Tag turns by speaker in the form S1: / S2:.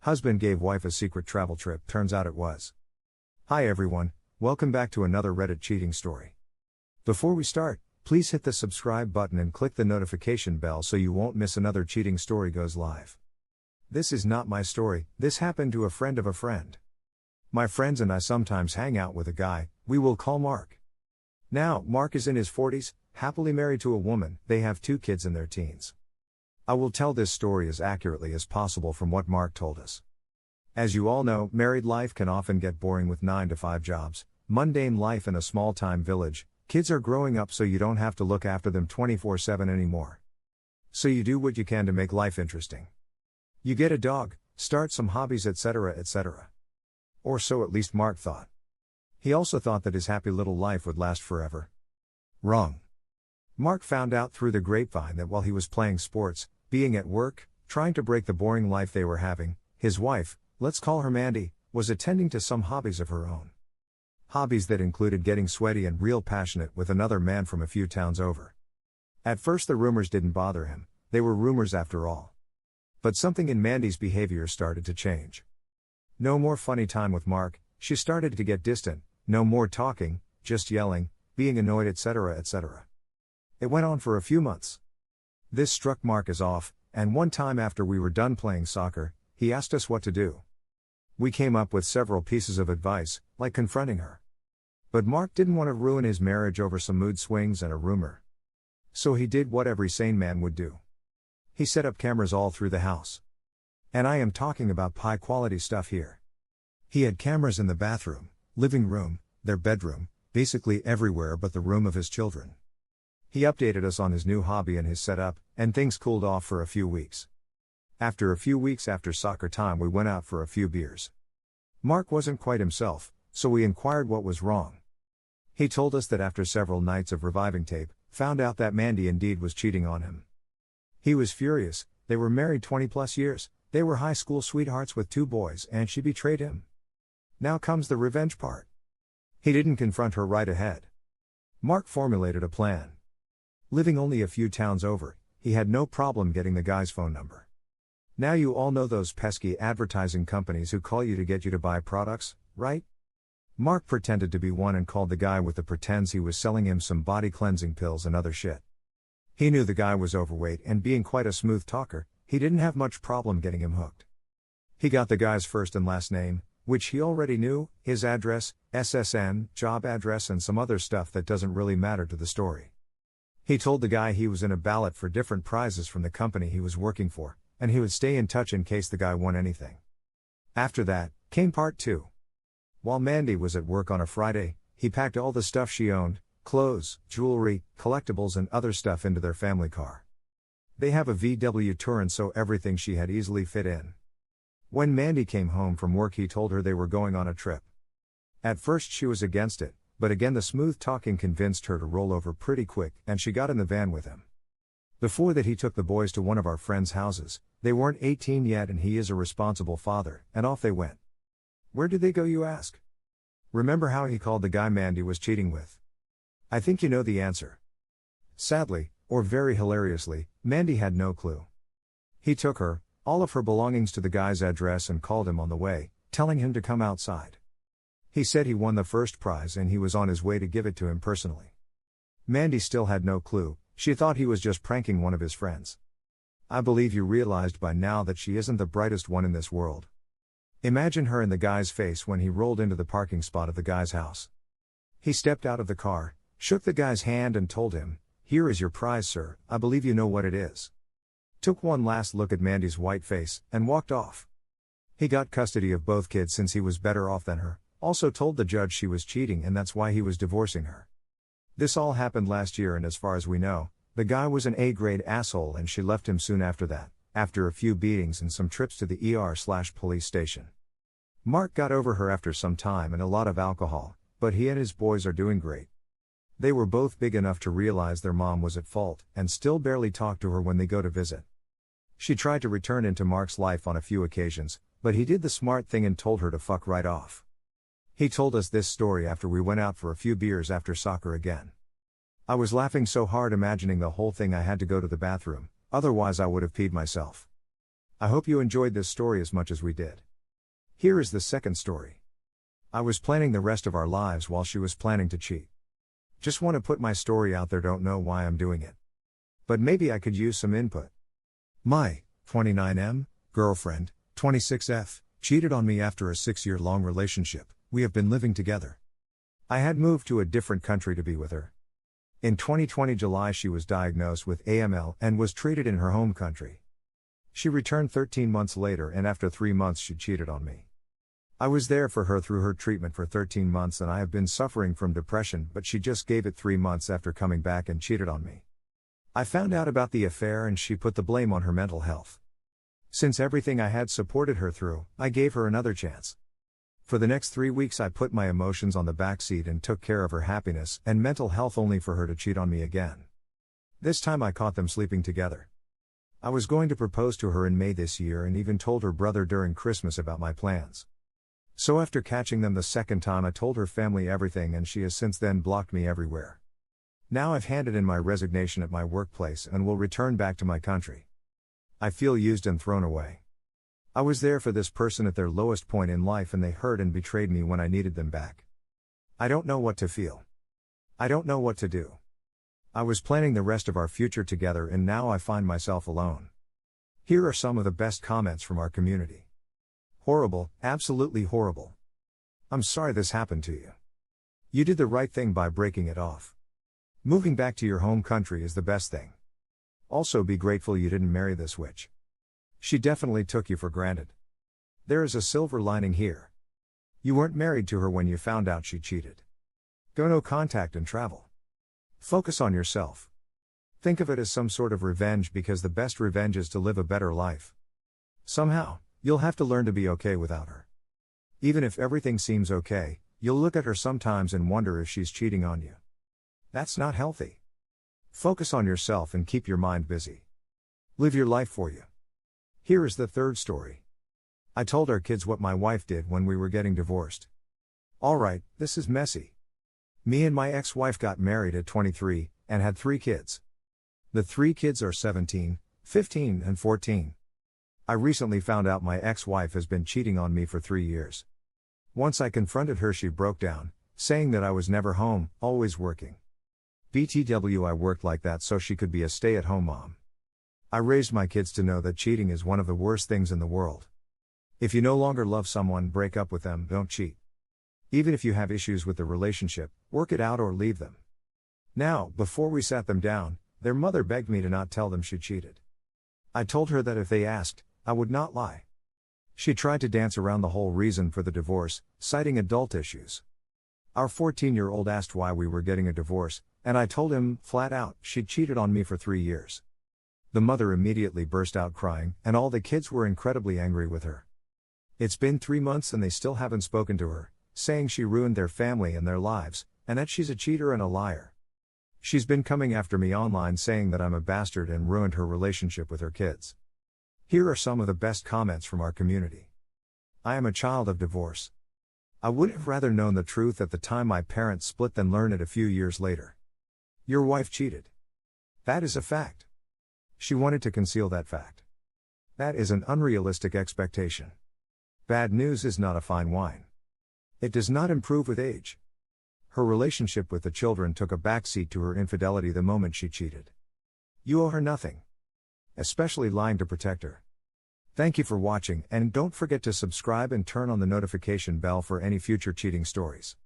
S1: Husband gave wife a secret travel trip, turns out it was. Hi everyone, welcome back to another Reddit cheating story. Before we start, please hit the subscribe button and click the notification bell so you won't miss another cheating story goes live. This is not my story, this happened to a friend of a friend. My friends and I sometimes hang out with a guy we will call Mark. Now, Mark is in his 40s, happily married to a woman, they have 2 kids in their teens. I will tell this story as accurately as possible from what Mark told us. As you all know, married life can often get boring with 9-to-5 jobs, mundane life in a small-time village, kids are growing up so you don't have to look after them 24/7 anymore. So you do what you can to make life interesting. You get a dog, start some hobbies, etc., etc. Or so at least Mark thought. He also thought that his happy little life would last forever. Wrong. Mark found out through the grapevine that while he was playing sports, being at work, trying to break the boring life they were having, his wife, let's call her Mandy, was attending to some hobbies of her own. Hobbies that included getting sweaty and real passionate with another man from a few towns over. At first the rumors didn't bother him, they were rumors after all. But something in Mandy's behavior started to change. No more funny time with Mark, she started to get distant, no more talking, just yelling, being annoyed, etc., etc. It went on for a few months. This struck Mark as off, and one time after we were done playing soccer, he asked us what to do. We came up with several pieces of advice, like confronting her. But Mark didn't want to ruin his marriage over some mood swings and a rumor. So he did what every sane man would do. He set up cameras all through the house. And I am talking about high-quality stuff here. He had cameras in the bathroom, living room, their bedroom, basically everywhere but the room of his children. He updated us on his new hobby and his setup, and things cooled off for a few weeks. After a few weeks after soccer time we went out for a few beers. Mark wasn't quite himself, so we inquired what was wrong. He told us that after several nights of reviving tape, found out that Mandy indeed was cheating on him. He was furious, they were married 20+ years, they were high school sweethearts with 2 boys and she betrayed him. Now comes the revenge part. He didn't confront her right ahead. Mark formulated a plan. Living only a few towns over, he had no problem getting the guy's phone number. Now you all know those pesky advertising companies who call you to get you to buy products, right? Mark pretended to be one and called the guy with the pretends he was selling him some body cleansing pills and other shit. He knew the guy was overweight and being quite a smooth talker, he didn't have much problem getting him hooked. He got the guy's first and last name, which he already knew, his address, SSN, job address and some other stuff that doesn't really matter to the story. He told the guy he was in a ballot for different prizes from the company he was working for, and he would stay in touch in case the guy won anything. After that, came part 2. While Mandy was at work on a Friday, he packed all the stuff she owned, clothes, jewelry, collectibles and other stuff into their family car. They have a VW Touran so everything she had easily fit in. When Mandy came home from work he told her they were going on a trip. At first she was against it, but again the smooth talking convinced her to roll over pretty quick and she got in the van with him. Before that he took the boys to one of our friends' houses, they weren't 18 yet and he is a responsible father, and off they went. Where did they go, you ask? Remember how he called the guy Mandy was cheating with? I think you know the answer. Sadly, or very hilariously, Mandy had no clue. He took her, all of her belongings to the guy's address and called him on the way, telling him to come outside. He said he won the first prize and he was on his way to give it to him personally. Mandy still had no clue, she thought he was just pranking one of his friends. I believe you realized by now that she isn't the brightest one in this world. Imagine her in the guy's face when he rolled into the parking spot of the guy's house. He stepped out of the car, shook the guy's hand and told him, "Here is your prize, sir, I believe you know what it is." Took one last look at Mandy's white face, and walked off. He got custody of both kids since he was better off than her, also told the judge she was cheating and that's why he was divorcing her. This all happened last year and as far as we know, the guy was an A-grade asshole and she left him soon after that, after a few beatings and some trips to the ER/police station. Mark got over her after some time and a lot of alcohol, but he and his boys are doing great. They were both big enough to realize their mom was at fault and still barely talk to her when they go to visit. She tried to return into Mark's life on a few occasions, but he did the smart thing and told her to fuck right off. He told us this story after we went out for a few beers after soccer again. I was laughing so hard imagining the whole thing I had to go to the bathroom, otherwise I would have peed myself. I hope you enjoyed this story as much as we did. Here is the second story. I was planning the rest of our lives while she was planning to cheat. Just want to put my story out there, don't know why I'm doing it. But maybe I could use some input. My 29M girlfriend, 26F, cheated on me after a 6-year-long relationship. We have been living together. I had moved to a different country to be with her. In 2020 July she was diagnosed with AML and was treated in her home country. She returned 13 months later and after 3 months she cheated on me. I was there for her through her treatment for 13 months and I have been suffering from depression, but she just gave it 3 months after coming back and cheated on me. I found out about the affair and she put the blame on her mental health. Since everything I had supported her through, I gave her another chance. For the next 3 weeks I put my emotions on the back seat and took care of her happiness and mental health only for her to cheat on me again. This time I caught them sleeping together. I was going to propose to her in May this year and even told her brother during Christmas about my plans. So after catching them the second time I told her family everything and she has since then blocked me everywhere. Now I've handed in my resignation at my workplace and will return back to my country. I feel used and thrown away. I was there for this person at their lowest point in life and they hurt and betrayed me when I needed them back. I don't know what to feel. I don't know what to do. I was planning the rest of our future together and now I find myself alone. Here are some of the best comments from our community. Horrible, absolutely horrible. I'm sorry this happened to you. You did the right thing by breaking it off. Moving back to your home country is the best thing. Also be grateful you didn't marry this witch. She definitely took you for granted. There is a silver lining here. You weren't married to her when you found out she cheated. Go no contact and travel. Focus on yourself. Think of it as some sort of revenge because the best revenge is to live a better life. Somehow, you'll have to learn to be okay without her. Even if everything seems okay, you'll look at her sometimes and wonder if she's cheating on you. That's not healthy. Focus on yourself and keep your mind busy. Live your life for you. Here is the third story. I told our kids what my wife did when we were getting divorced. Alright, this is messy. Me and my ex-wife got married at 23, and had 3 kids. The 3 kids are 17, 15 and 14. I recently found out my ex-wife has been cheating on me for 3 years. Once I confronted her she broke down, saying that I was never home, always working. BTW I worked like that so she could be a stay-at-home mom. I raised my kids to know that cheating is one of the worst things in the world. If you no longer love someone, break up with them, don't cheat. Even if you have issues with the relationship, work it out or leave them. Now, before we sat them down, their mother begged me to not tell them she cheated. I told her that if they asked, I would not lie. She tried to dance around the whole reason for the divorce, citing adult issues. Our 14-year-old asked why we were getting a divorce, and I told him, flat out, she'd cheated on me for 3 years. The mother immediately burst out crying, and all the kids were incredibly angry with her. It's been 3 months and they still haven't spoken to her, saying she ruined their family and their lives, and that she's a cheater and a liar. She's been coming after me online saying that I'm a bastard and ruined her relationship with her kids. Here are some of the best comments from our community. I am a child of divorce. I would have rather known the truth at the time my parents split than learn it a few years later. Your wife cheated. That is a fact. She wanted to conceal that fact. That is an unrealistic expectation. Bad news is not a fine wine. It does not improve with age. Her relationship with the children took a backseat to her infidelity the moment she cheated. You owe her nothing. Especially lying to protect her. Thank you for watching and don't forget to subscribe and turn on the notification bell for any future cheating stories.